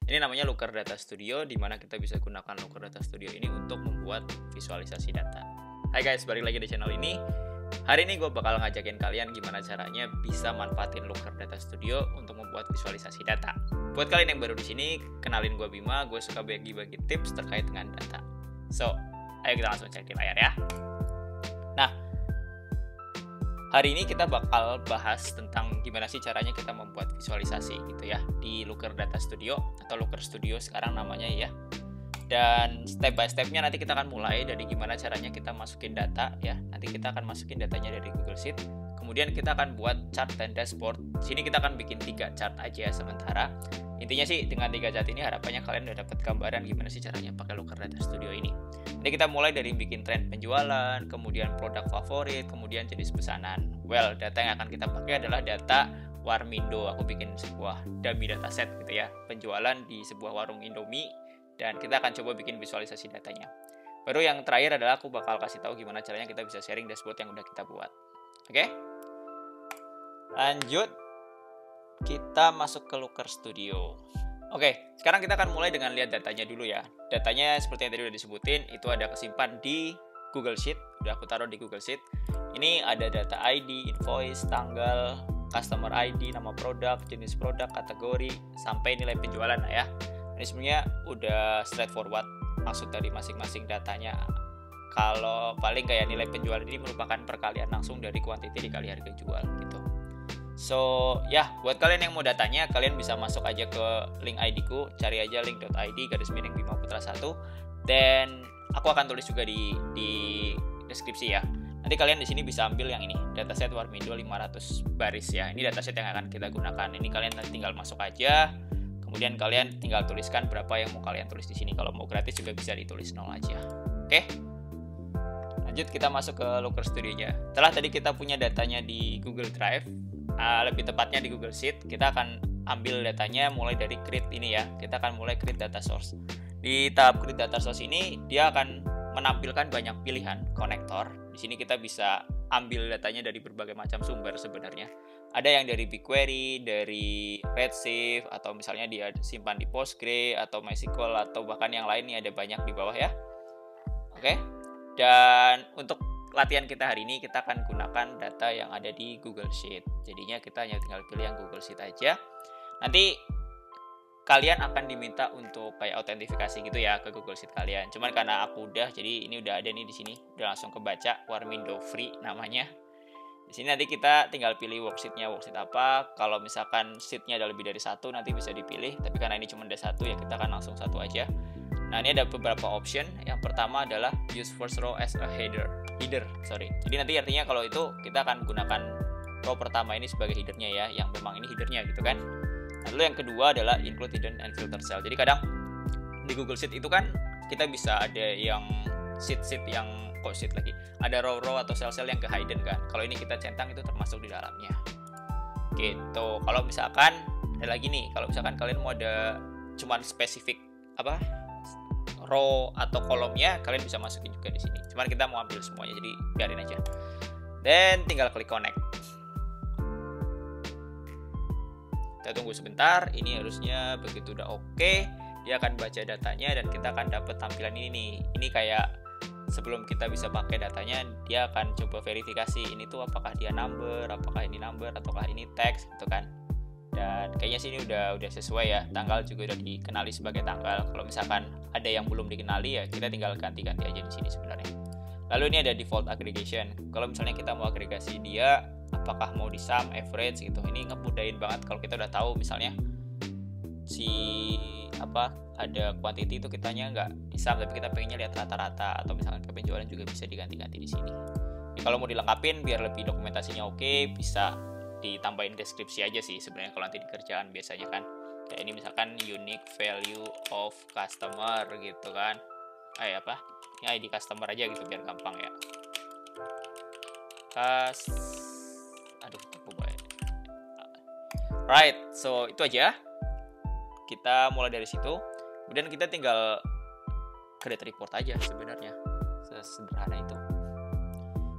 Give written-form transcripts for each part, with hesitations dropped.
Ini namanya Looker Data Studio, di mana kita bisa gunakan Looker Data Studio ini untuk membuat visualisasi data. Hai guys, balik lagi di channel ini. Hari ini gue bakal ngajakin kalian gimana caranya bisa manfaatin Looker Data Studio untuk membuat visualisasi data. Buat kalian yang baru di sini, kenalin gue Bima. Gue suka bagi-bagi tips terkait dengan data. So, ayo kita langsung cek di layar ya. Nah, hari ini kita bakal bahas tentang gimana sih caranya kita membuat visualisasi gitu ya di Looker Data Studio atau Looker Studio sekarang namanya ya. Dan step by stepnya nanti kita akan mulai dari gimana caranya kita masukin data ya. Nanti kita akan masukin datanya dari Google Sheet. Kemudian kita akan buat chart dan dashboard. Di sini kita akan bikin 3 chart aja sementara. Intinya sih dengan 3 chart ini harapannya kalian udah dapat gambaran gimana sih caranya pakai Looker Data Studio ini. Nanti kita mulai dari bikin tren penjualan, kemudian produk favorit, kemudian jenis pesanan. Well, data yang akan kita pakai adalah data Warmindo. Aku bikin sebuah dummy dataset gitu ya. Penjualan di sebuah warung Indomie. Dan kita akan coba bikin visualisasi datanya. Baru yang terakhir adalah aku bakal kasih tahu gimana caranya kita bisa sharing dashboard yang udah kita buat. Oke? Lanjut. Kita masuk ke Looker Studio. Oke, sekarang kita akan mulai dengan lihat datanya dulu ya. Datanya seperti yang tadi udah disebutin, itu ada kesimpan di Google Sheet. Udah aku taruh di Google Sheet. Ini ada data ID, invoice, tanggal, customer ID, nama produk, jenis produk, kategori, sampai nilai penjualan ya. Ini sebenarnya udah straightforward maksud dari masing-masing datanya. Kalau paling kayak nilai penjualan ini merupakan perkalian langsung dari kuantiti dikali harga jual gitu. So ya, buat kalian yang mau datanya, kalian bisa masuk aja ke link ID ku, cari aja link.id/Bima Putra 1. Dan aku akan tulis juga di deskripsi ya. Nanti kalian di sini bisa ambil yang ini, dataset Warmindo 500 baris ya. Ini dataset yang akan kita gunakan. Ini kalian tinggal masuk aja. Kemudian kalian tinggal tuliskan berapa yang mau kalian tulis di sini. Kalau mau gratis juga bisa ditulis 0 aja. Oke? Lanjut kita masuk ke Looker Studio-nya. Setelah tadi kita punya datanya di Google Drive, lebih tepatnya di Google Sheet, kita akan ambil datanya mulai dari create ini ya. Kita akan mulai create data source. Di tahap create data source ini, dia akan menampilkan banyak pilihan konektor. Di sini kita bisa ambil datanya dari berbagai macam sumber sebenarnya. Ada yang dari BigQuery, dari Redshift, atau misalnya dia simpan di Postgre, atau MySQL, atau bahkan yang lain nih ada banyak di bawah ya. Oke, dan untuk latihan kita hari ini kita akan gunakan data yang ada di Google Sheet. Jadinya kita hanya tinggal pilih yang Google Sheet aja. Nanti kalian akan diminta untuk kayak autentifikasi gitu ya ke Google Sheet kalian. Cuman karena aku udah, jadi ini udah ada nih di sini, udah langsung kebaca Warmindo Free namanya. Di sini nanti kita tinggal pilih worksheet-nya, worksheet apa. Kalau misalkan sheet-nya ada lebih dari 1 nanti bisa dipilih. Tapi karena ini cuma ada 1 ya kita akan langsung 1 aja. Nah ini ada beberapa option. Yang pertama adalah use first row as a header. Jadi nanti artinya kalau itu kita akan gunakan row pertama ini sebagai headernya ya, yang memang ini headernya gitu kan. Lalu yang kedua adalah include hidden and filter cell. Jadi kadang di Google Sheet itu kan kita bisa ada yang sheet yang ada row atau sel-sel yang ke hidden kan. Kalau ini kita centang itu termasuk di dalamnya. Gitu. Kalau misalkan ada lagi nih, kalau misalkan kalian mau ada cuman spesifik row atau kolomnya, kalian bisa masukin juga di sini. Cuman kita mau ambil semuanya, jadi biarin aja. Dan tinggal klik connect. Kita tunggu sebentar, ini harusnya begitu udah oke, dia akan baca datanya dan kita akan dapat tampilan ini nih. Ini kayak sebelum kita bisa pakai datanya, dia akan coba verifikasi ini tuh apakah dia number, apakah ini number, ataukah ini text gitu kan. Dan kayaknya sini udah sesuai ya, tanggal juga udah dikenali sebagai tanggal. Kalau misalkan ada yang belum dikenali ya kita tinggal ganti-ganti aja di sini sebenarnya. Lalu ini ada default aggregation. Kalau misalnya kita mau agregasi dia, apakah mau di sum, average gitu. Ini ngemudahin banget kalau kita udah tahu misalnya ada quantity itu kitanya nggak di sum tapi kita pengennya lihat rata-rata, atau misalkan ke penjualan juga bisa diganti-ganti di sini. Jadi, kalau mau dilengkapin biar lebih dokumentasinya oke, bisa ditambahin deskripsi aja sih sebenarnya kalau nanti di kerjaan biasanya kan. Kayak ini misalkan unique value of customer gitu kan. Ini ID customer aja gitu biar gampang ya. Right, so itu aja. Kita mulai dari situ. Kemudian kita tinggal create report aja sebenarnya. Sesederhana itu.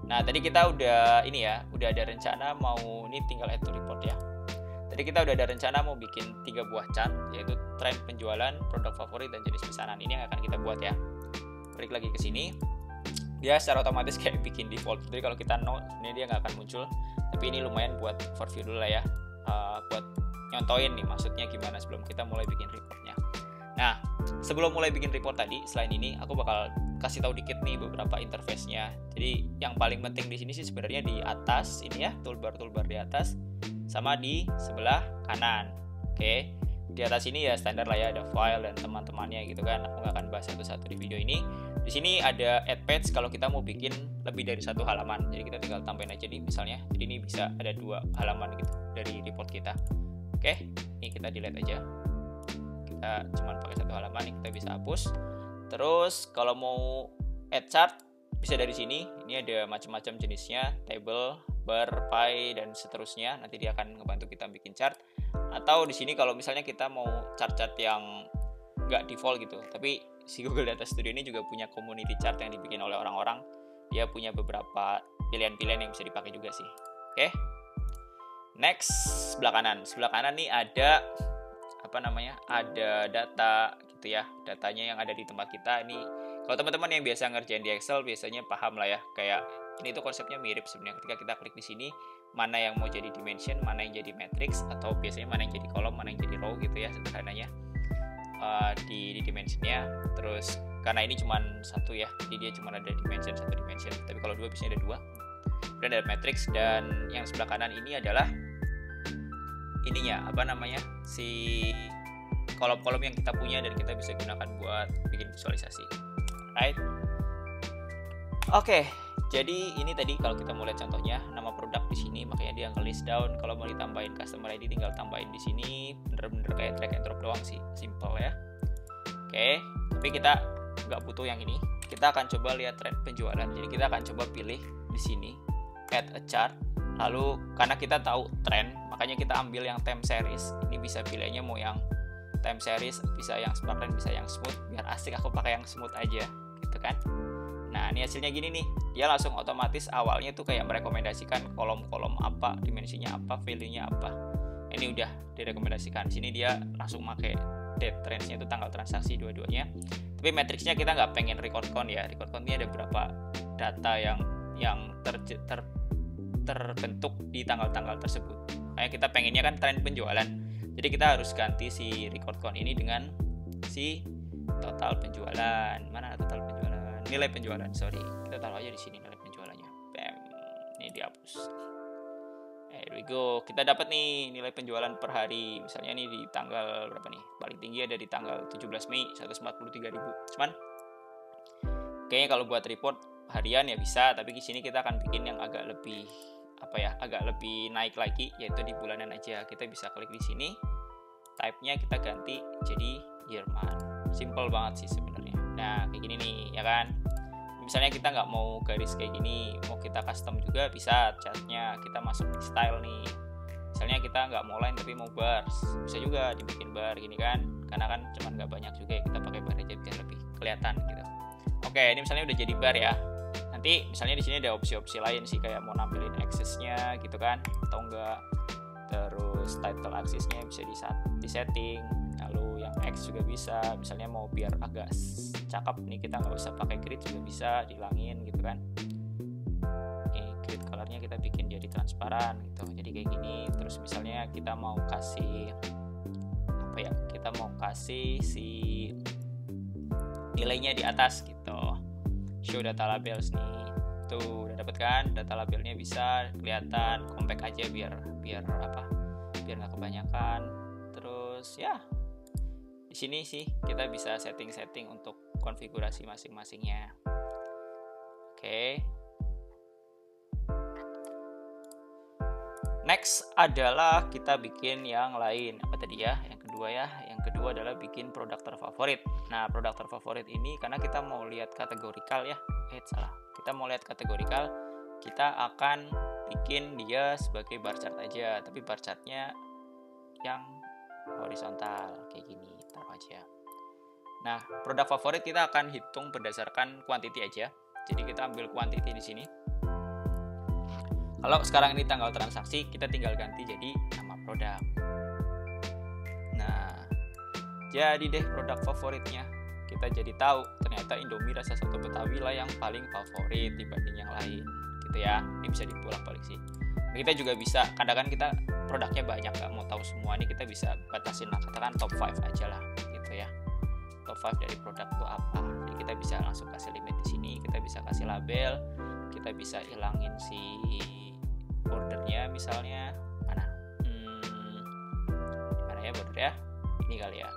Nah, tadi kita udah ada rencana mau ini tinggal add to report ya. Jadi kita udah ada rencana mau bikin 3 buah chart, yaitu tren penjualan, produk favorit, dan jenis pesanan. Ini yang akan kita buat ya. Klik lagi ke sini, dia secara otomatis kayak bikin default. Jadi kalau kita no, sebenarnya dia nggak akan muncul. Tapi ini lumayan buat overview dulu lah ya, buat nyontoin nih maksudnya gimana sebelum kita mulai bikin reportnya. Nah, sebelum mulai bikin report tadi, selain ini aku bakal kasih tahu dikit nih beberapa interface-nya. Jadi yang paling penting di sini sih sebenarnya di atas ini ya, toolbar di atas, sama di sebelah kanan. Oke, di atas ini ya standar lah ya, ada file dan teman-temannya gitu kan. Aku nggak akan bahas satu-satu di video ini. Di sini ada add page kalau kita mau bikin lebih dari 1 halaman. Jadi kita tinggal tambahin aja nih misalnya. Jadi ini bisa ada 2 halaman gitu dari report kita. Oke, ini kita delete aja. Kita cuma pakai 1 halaman, ini kita bisa hapus. Terus kalau mau add chart bisa dari sini. Ini ada macam-macam jenisnya, table, bar, pie, dan seterusnya. Nanti dia akan ngebantu kita bikin chart. Atau di sini kalau misalnya kita mau chart-chart yang nggak default gitu, tapi si Google Data Studio ini juga punya community chart yang dibikin oleh orang-orang. Dia punya beberapa pilihan-pilihan yang bisa dipakai juga sih. Oke. Next, sebelah kanan nih ada ada data gitu ya, datanya yang ada di tempat kita. Ini kalau teman-teman yang biasa ngerjain di Excel biasanya paham lah ya, kayak ini tuh konsepnya mirip sebenarnya. Ketika kita klik di sini, mana yang mau jadi dimension, mana yang jadi matrix, atau biasanya mana yang jadi kolom, mana yang jadi row gitu ya sederhananya di dimensionnya. Terus karena ini cuma 1 ya, jadi dia cuma ada dimension 1 dimension, tapi kalau 2 biasanya ada 2. Kemudian ada matrix, dan yang sebelah kanan ini adalah ininya si kolom-kolom yang kita punya dan kita bisa gunakan buat bikin visualisasi. Right? Oke, jadi ini tadi kalau kita mau lihat contohnya, nama produk di sini, makanya dia nge-list down. Kalau mau ditambahin customer ID tinggal tambahin di sini, bener-bener kayak drag and drop doang sih, simple ya. Oke, tapi kita nggak butuh yang ini. Kita akan coba lihat tren penjualan. Jadi kita akan coba pilih di sini add a chart. Lalu karena kita tahu tren, makanya kita ambil yang time series. Ini bisa pilihnya mau yang time series, bisa yang sparkline, bisa yang smooth. Biar asik aku pakai yang smooth aja, gitu kan. Nah, ini hasilnya gini nih. Dia langsung otomatis awalnya tuh kayak merekomendasikan kolom-kolom apa, dimensinya apa, value-nya apa. Ini udah direkomendasikan. Di sini dia langsung pakai date trends-nya itu tanggal transaksi dua-duanya. Tapi matrixnya kita nggak pengen record count ya. Record count ini ada berapa data yang terbentuk di tanggal-tanggal tersebut. Kayak kita pengennya kan tren penjualan. Jadi kita harus ganti si record count ini dengan si total penjualan. Mana total penjualan? Nilai penjualan, sorry. Kita taruh aja di sini nilai penjualannya. Bam. Ini dihapus. Here we go. Kita dapat nih nilai penjualan per hari. Misalnya nih di tanggal berapa nih? Paling tinggi ada di tanggal 17 Mei, 143.000. Cuman kayaknya kalau buat report harian ya bisa, tapi di sini kita akan bikin yang agak lebih naik lagi, yaitu di bulanan aja. Kita bisa klik di sini, type-nya kita ganti jadi year month. Simple banget sih sebenarnya. Nah, kayak gini nih, ya kan? Misalnya kita nggak mau garis kayak gini, mau kita custom juga bisa. Chartnya kita masuk di style nih. Misalnya kita nggak mau line tapi mau bars, bisa juga dibikin bar gini kan? Karena kan cuman nggak banyak juga ya, kita pakai bar aja biar lebih kelihatan gitu. Oke, ini misalnya udah jadi bar ya. Nanti misalnya di sini ada opsi-opsi lain sih, kayak mau nampilin axis-nya gitu kan, atau enggak. Terus title axis-nya bisa disetting. Lalu yang X juga bisa, misalnya mau biar agak cakep nih, kita nggak usah pakai grid juga bisa, dihilangin gitu kan. Grid colornya kita bikin jadi transparan gitu, jadi kayak gini. Terus misalnya kita mau kasih kita mau kasih si nilainya di atas gitu, show data labels nih. Tuh udah dapet kan data labelnya, bisa kelihatan compact aja biar nggak kebanyakan. Terus ya di sini sih kita bisa setting untuk konfigurasi masing-masingnya. Oke. Next adalah kita bikin yang lain. Apa tadi ya? Yang kedua ya. Yang kedua adalah bikin produk terfavorit. Nah, produk terfavorit ini karena kita mau lihat kategorikal ya. Salah. Kita mau lihat kategorikal, kita akan bikin dia sebagai bar chart aja, tapi bar chartnya yang horizontal kayak gini, taruh aja. Nah, produk favorit kita akan hitung berdasarkan quantity aja. Jadi kita ambil quantity di sini. Kalau sekarang ini tanggal transaksi, kita tinggal ganti jadi nama produk. Nah, jadi deh produk favoritnya. Kita jadi tahu ternyata Indomie rasa soto Betawi lah yang paling favorit dibanding yang lain gitu ya. Ini bisa dibolak-balik sih. Kita juga bisa, kadang-kadang kita produknya banyak, nggak mau tahu semua, ini kita bisa batasin lah, katakan top 5 aja lah gitu ya. Top 5 dari produk itu apa, jadi kita bisa langsung kasih limit di sini, kita bisa kasih label, kita bisa hilangin si bordernya misalnya. Mana mana ya border ya, ini kali ya,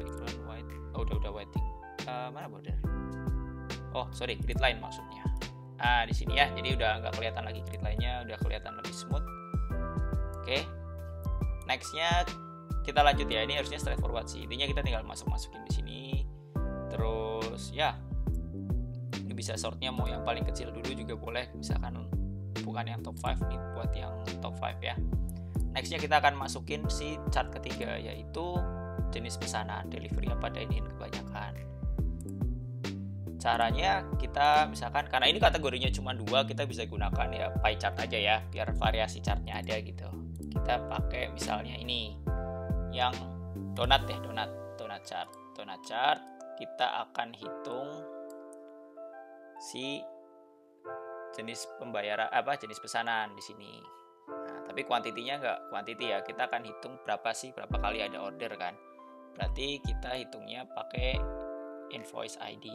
background white. Oh udah whiting. Mana border, oh sorry, grid line maksudnya. Nah di sini ya, jadi udah nggak kelihatan lagi grid line-nya, udah kelihatan lebih smooth. Oke, nextnya kita lanjut ya. Ini harusnya straightforward sih. Intinya kita tinggal masukin di sini. Terus ya, ini bisa sortnya mau yang paling kecil dulu juga boleh. Misalkan bukan yang top 5 nih, buat yang top 5 ya. Nextnya kita akan masukin si chart ketiga, yaitu jenis pesanan, delivery apa dine-in kebanyakan. Caranya kita misalkan, karena ini kategorinya cuma 2, kita bisa gunakan ya pie chart aja ya, biar variasi chartnya ada gitu. Kita pakai misalnya ini yang donat deh, donat chart. Kita akan hitung si jenis pembayaran jenis pesanan di sini. Nah, tapi kuantitinya nggak kuantiti ya, kita akan hitung berapa kali ada order kan. Berarti kita hitungnya pakai invoice ID.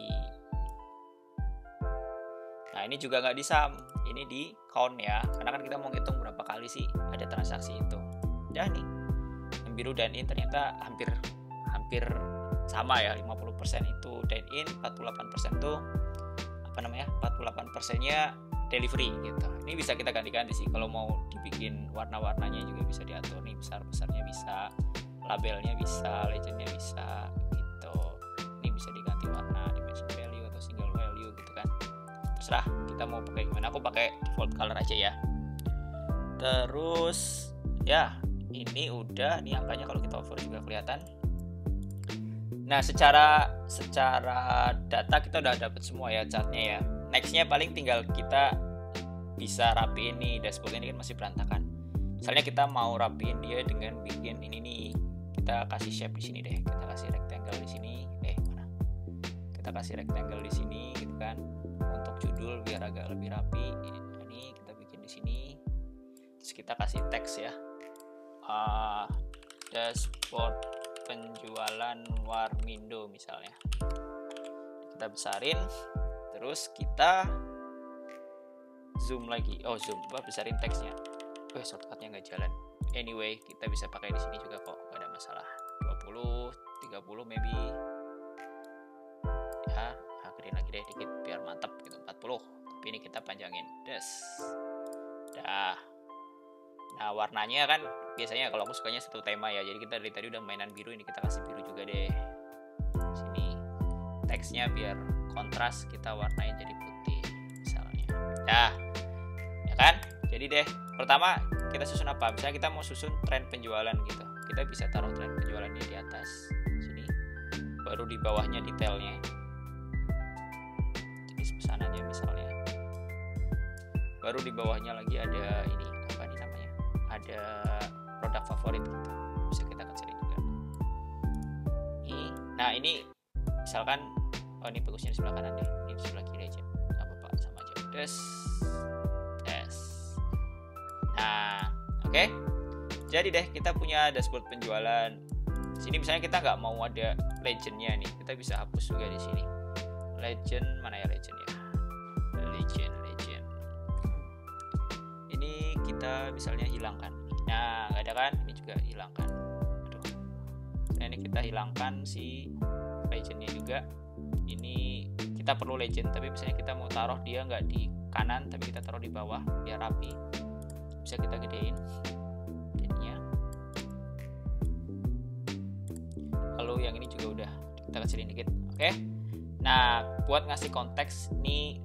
Nah ini juga nggak di sum, ini di count ya, karena kan kita mau ngitung berapa kali sih ada transaksi itu. Dan nih, yang biru dine-in ternyata hampir sama ya, 50% itu dine-in, 48% tuh 48%-nya delivery gitu. Ini bisa kita ganti-ganti sih, kalau mau dibikin warna-warnanya juga bisa diatur nih, besar-besarnya bisa, labelnya bisa, legendnya bisa gitu. Ini bisa diganti warna, dimension value atau single value gitu kan. Terserah kita mau pakai gimana, aku pakai default color aja ya. Terus ya ini udah, nih angkanya kalau kita over juga kelihatan. Nah secara data kita udah dapet semua ya chartnya ya. Nextnya paling tinggal kita bisa rapiin nih dashboard ini kan masih berantakan. Misalnya kita mau rapiin dia dengan bikin ini nih, kita kasih shape di sini deh, kita kasih rectangle di sini, kita kasih rectangle di sini gitu kan. Untuk judul biar agak lebih rapi, ini kita bikin di sini. Terus kita kasih teks ya, dashboard penjualan Warmindo misalnya. Kita besarin, terus kita zoom lagi. Besarin teksnya. Shortcutnya nggak jalan. Anyway, kita bisa pakai di sini juga kok, nggak ada masalah. 20, 30 maybe. Ya, gedein lagi deh dikit biar mantap gitu, 40. Tapi ini kita panjangin. Dah. Nah, warnanya kan biasanya kalau aku sukanya satu tema ya. Jadi kita dari tadi udah mainan biru, ini kita kasih biru juga deh. Sini. Teksnya biar kontras kita warnain jadi putih misalnya. Ya kan? Jadi deh, pertama kita susun apa? Misalnya kita mau susun tren penjualan gitu. Kita bisa taruh tren penjualannya di atas sini. Baru di bawahnya detailnya. Jenis pesanannya misalnya. Baru di bawahnya lagi ada ini, apa nih namanya? Ada produk favorit gitu. Bisa kita kecilin juga. Nah, ini misalkan ini bagusnya di sebelah kanan deh. Ini di sebelah kiri aja. Enggak apa-apa, sama aja. Des. Nah, oke. Jadi deh kita punya dashboard penjualan. Sini misalnya kita nggak mau ada legendnya nih, kita bisa hapus juga di sini. Legend mana ya legend ya? Legend. Ini kita misalnya hilangkan. Nah, nggak ada kan? Ini juga hilangkan. Nah, ini kita hilangkan si legendnya juga. Ini kita perlu legend, tapi misalnya kita mau taruh dia nggak di kanan, tapi kita taruh di bawah biar rapi. Bisa kita gedein jadinya. Lalu yang ini juga udah kita kecilin dikit. Oke. Nah, buat ngasih konteks nih,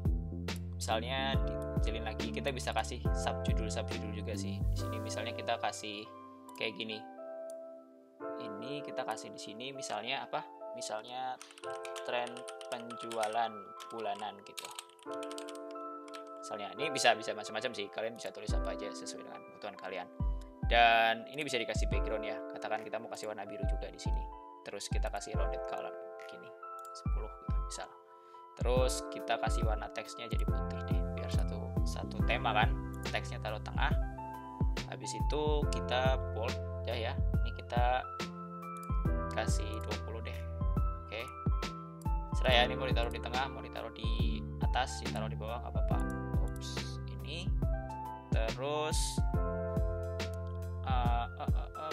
misalnya dikecilin lagi, kita bisa kasih subjudul juga sih. Di sini misalnya kita kasih kayak gini. Ini kita kasih di sini misalnya apa? Misalnya tren penjualan bulanan gitu. Misalnya ini bisa macam-macam sih, kalian bisa tulis apa aja sesuai dengan kebutuhan kalian. Dan ini bisa dikasih background ya. Katakan kita mau kasih warna biru juga di sini. Terus kita kasih rounded color gini, 10 gitu misal. Terus kita kasih warna teksnya jadi putih deh, biar satu tema kan. Teksnya taruh tengah. Habis itu kita bold ya. Ini kita kasih 20 deh. Oke. Serah ya, ini mau ditaruh di tengah, mau ditaruh di atas, ditaruh di bawah nggak apa-apa. Oops, ini. Terus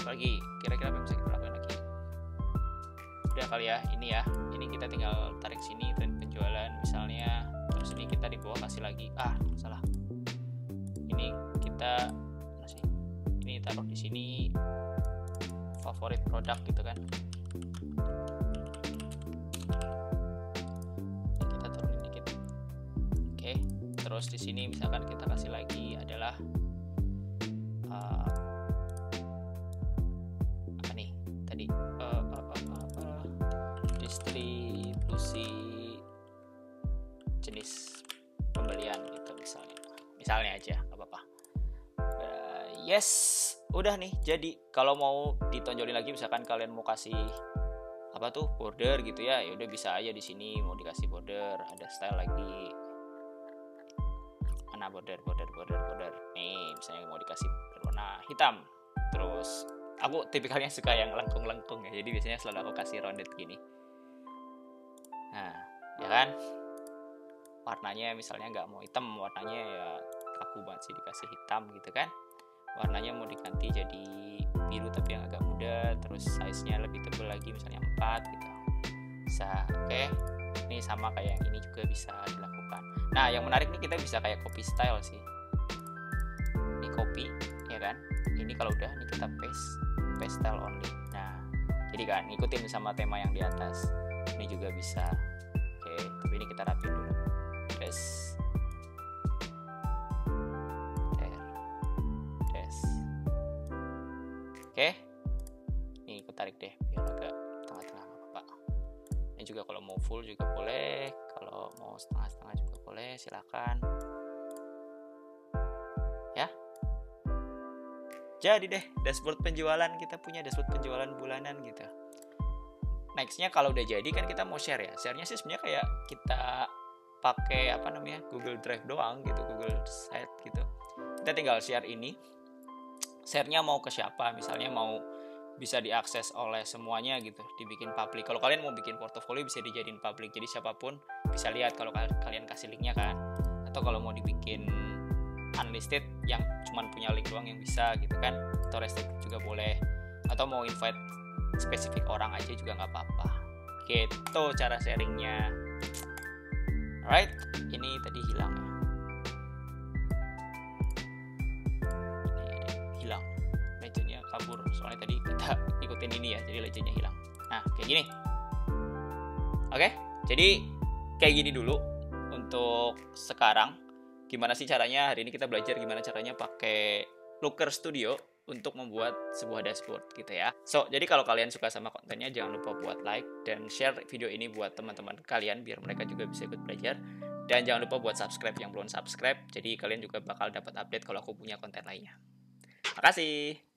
apalagi kira-kira apa yang bisa kita lakukan lagi? Udah kali ya, ini kita tinggal tarik sini tren penjualan misalnya. Terus ini kita di bawah kasih lagi, salah, ini kita ini taruh di sini favorit produk gitu kan. Ini kita turunin dikit. Oke, terus di sini misalkan kita kasih lagi adalah apa nih tadi, distribusi jenis pembelian gitu misalnya aja, nggak apa-apa. Yes, udah nih. Jadi kalau mau ditonjolin lagi, misalkan kalian mau kasih apa tuh border gitu ya, udah bisa aja di sini mau dikasih border. Ada style lagi, mana border nih, misalnya mau dikasih warna hitam. Terus aku tipikalnya suka yang lengkung ya, jadi biasanya selalu aku kasih rounded gini. Nah ya kan, warnanya misalnya nggak mau hitam, warnanya ya kaku banget sih, dikasih hitam gitu kan. Warnanya mau diganti jadi biru tapi yang agak muda, terus size-nya lebih tebal lagi, misalnya 4 gitu bisa. Oke. Ini sama kayak yang ini juga bisa dilakukan. Nah yang menarik nih, kita bisa kayak copy style sih. Ini copy ya kan, ini kalau udah ini kita paste style only. Nah jadi kan ngikutin sama tema yang di atas. Ini juga bisa. Oke, tapi ini kita rapiin dulu. Oke, ini aku tarik deh biar agak tengah-tengah, apa-apa. Ini juga kalau mau full juga boleh, kalau mau setengah-setengah juga boleh, silakan. Ya, jadi deh dashboard penjualan, kita punya dashboard penjualan bulanan gitu. Nextnya kalau udah jadi kan kita mau share ya. Sharenya sih sebenarnya kayak kita pakai Google Drive doang gitu, Google Site gitu. Kita tinggal share ini. Share-nya mau ke siapa, misalnya mau bisa diakses oleh semuanya gitu, dibikin public. Kalau kalian mau bikin portofolio bisa dijadiin public, jadi siapapun bisa lihat kalau kalian kasih linknya kan. Atau kalau mau dibikin unlisted yang cuman punya link doang yang bisa gitu kan, atau restricted juga boleh. Atau mau invite spesifik orang aja juga nggak apa-apa gitu cara sharingnya. Alright, ini tadi hilang ya. Hilang, legendnya kabur, soalnya tadi kita ikutin ini ya, jadi legendnya hilang. Nah kayak gini. Oke, jadi kayak gini dulu untuk sekarang. Gimana sih caranya? Hari ini kita belajar gimana caranya pakai Looker Studio untuk membuat sebuah dashboard gitu ya. So, jadi kalau kalian suka sama kontennya, jangan lupa buat like dan share video ini buat teman-teman kalian biar mereka juga bisa ikut belajar. Dan jangan lupa buat subscribe yang belum subscribe, jadi kalian juga bakal dapat update kalau aku punya konten lainnya. Makasih.